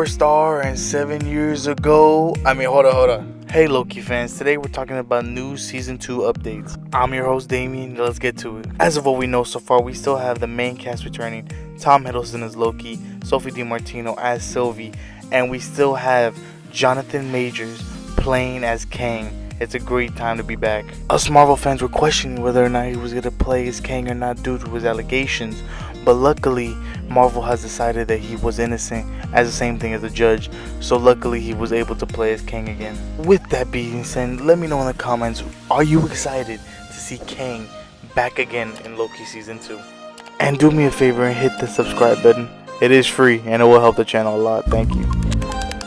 superstar and 7 years ago. Hold on. Hey Loki fans, today we're talking about new season 2 updates. I'm your host Damien, let's get to it. As of what we know so far, we still have the main cast returning. Tom Hiddleston as Loki, Sophie DiMartino as Sylvie, and we still have Jonathan Majors playing as Kang. It's a great time to be back. Us Marvel fans were questioning whether or not he was going to play as Kang or not due to his allegations, but luckily Marvel has decided that he was innocent, as the same thing as the judge, so luckily he was able to play as Kang again. With that being said, let me know in the comments, are you excited to see Kang back again in Loki Season 2? And do me a favor and hit the subscribe button. It is free and it will help the channel a lot, thank you.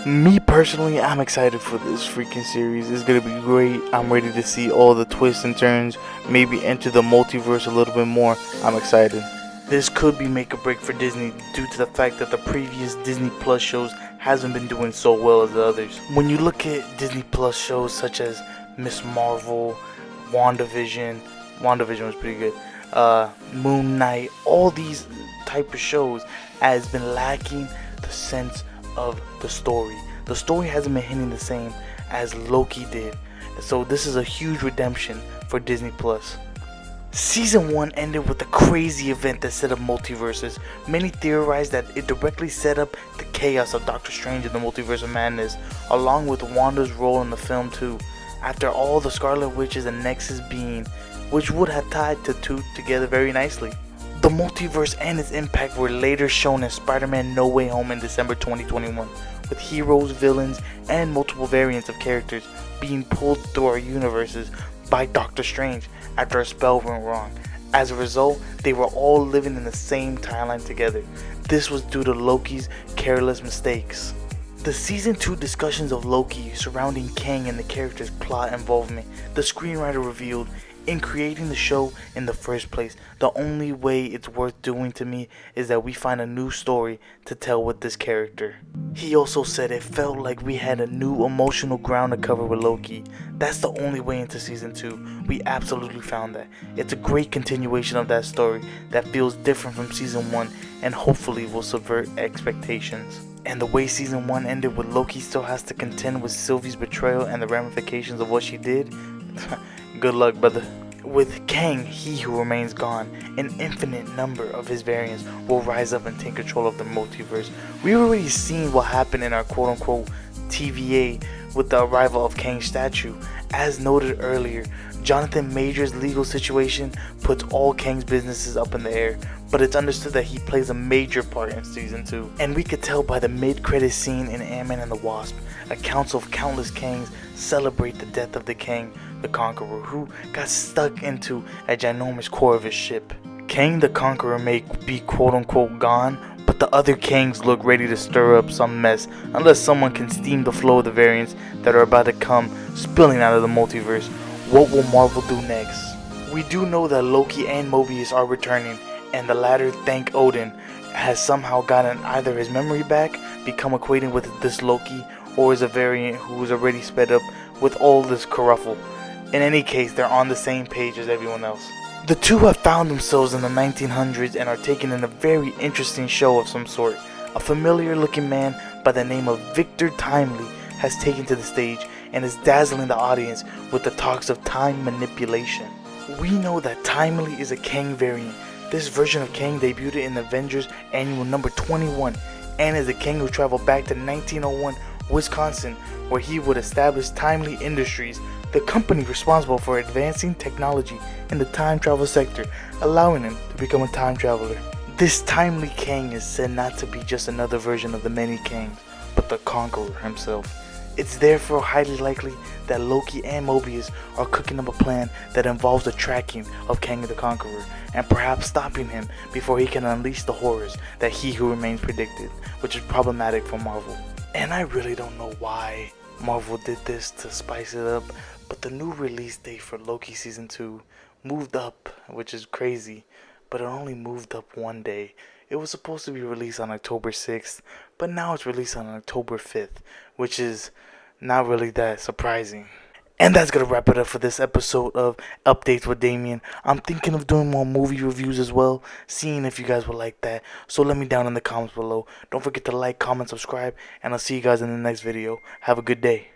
Me personally, I'm excited for this freaking series. It's gonna be great. I'm ready to see all the twists and turns, maybe enter the multiverse a little bit more. I'm excited. This could be make or break for Disney due to the fact that the previous Disney Plus shows hasn't been doing so well as the others. When you look at Disney Plus shows such as Miss Marvel, WandaVision was pretty good, Moon Knight, all these type of shows has been lacking the sense of the story. The story hasn't been hitting the same as Loki did. So this is a huge redemption for Disney Plus. Season 1 ended with a crazy event that set up multiverses. Many theorized that it directly set up the chaos of Doctor Strange in the Multiverse of Madness, along with Wanda's role in the film too. After all, the Scarlet Witch is a Nexus being, which would have tied the two together very nicely. The multiverse and its impact were later shown in Spider-Man No Way Home in December 2021, with heroes, villains, and multiple variants of characters being pulled through our universes by Doctor Strange after a spell went wrong. As a result, they were all living in the same timeline together. This was due to Loki's careless mistakes. The Season 2 discussions of Loki surrounding Kang and the character's plot involvement, the screenwriter revealed, in creating the show in the first place, the only way it's worth doing to me is that we find a new story to tell with this character. He also said it felt like we had a new emotional ground to cover with Loki. That's the only way into Season 2. We absolutely found that. It's a great continuation of that story that feels different from Season 1 and hopefully will subvert expectations. And the way Season 1 ended with Loki still has to contend with Sylvie's betrayal and the ramifications of what she did. Good luck, brother. With Kang, he who remains gone, an infinite number of his variants will rise up and take control of the multiverse. We've already seen what happened in our quote-unquote TVA with the arrival of Kang's statue. As noted earlier, Jonathan Majors' legal situation puts all Kang's businesses up in the air, but it's understood that he plays a major part in Season 2. And we could tell by the mid-credit scene in Ant-Man and the Wasp, accounts of countless Kangs celebrate the death of the Kang the Conqueror, who got stuck into a ginormous core of his ship. Kang the Conqueror may be quote-unquote gone, but the other Kangs look ready to stir up some mess unless someone can stem the flow of the variants that are about to come spilling out of the multiverse. What will Marvel do next? We do know that Loki and Mobius are returning, and the latter, thank Odin, has somehow gotten either his memory back, become acquainted with this Loki, or is a variant who is already sped up with all this kerfuffle. In any case, they're on the same page as everyone else. The two have found themselves in the 1900s and are taken in a very interesting show of some sort. A familiar looking man by the name of Victor Timely has taken to the stage and is dazzling the audience with the talks of time manipulation. We know that Timely is a Kang variant. This version of Kang debuted in Avengers Annual number 21 and is a Kang who traveled back to 1901 Wisconsin, where he would establish Timely Industries, the company responsible for advancing technology in the time travel sector, allowing him to become a time traveler. This Timely Kang is said not to be just another version of the many Kangs, but the Conqueror himself. It's therefore highly likely that Loki and Mobius are cooking up a plan that involves the tracking of Kang the Conqueror, and perhaps stopping him before he can unleash the horrors that He Who Remains predicted, which is problematic for Marvel. And I really don't know why Marvel did this to spice it up, but the new release date for Loki Season 2 moved up, which is crazy, but it only moved up one day. It was supposed to be released on October 6th, but now it's released on October 5th, which is not really that surprising. And that's gonna wrap it up for this episode of Updates with Damien. I'm thinking of doing more movie reviews as well, seeing if you guys would like that. So let me down in the comments below. Don't forget to like, comment, subscribe, and I'll see you guys in the next video. Have a good day.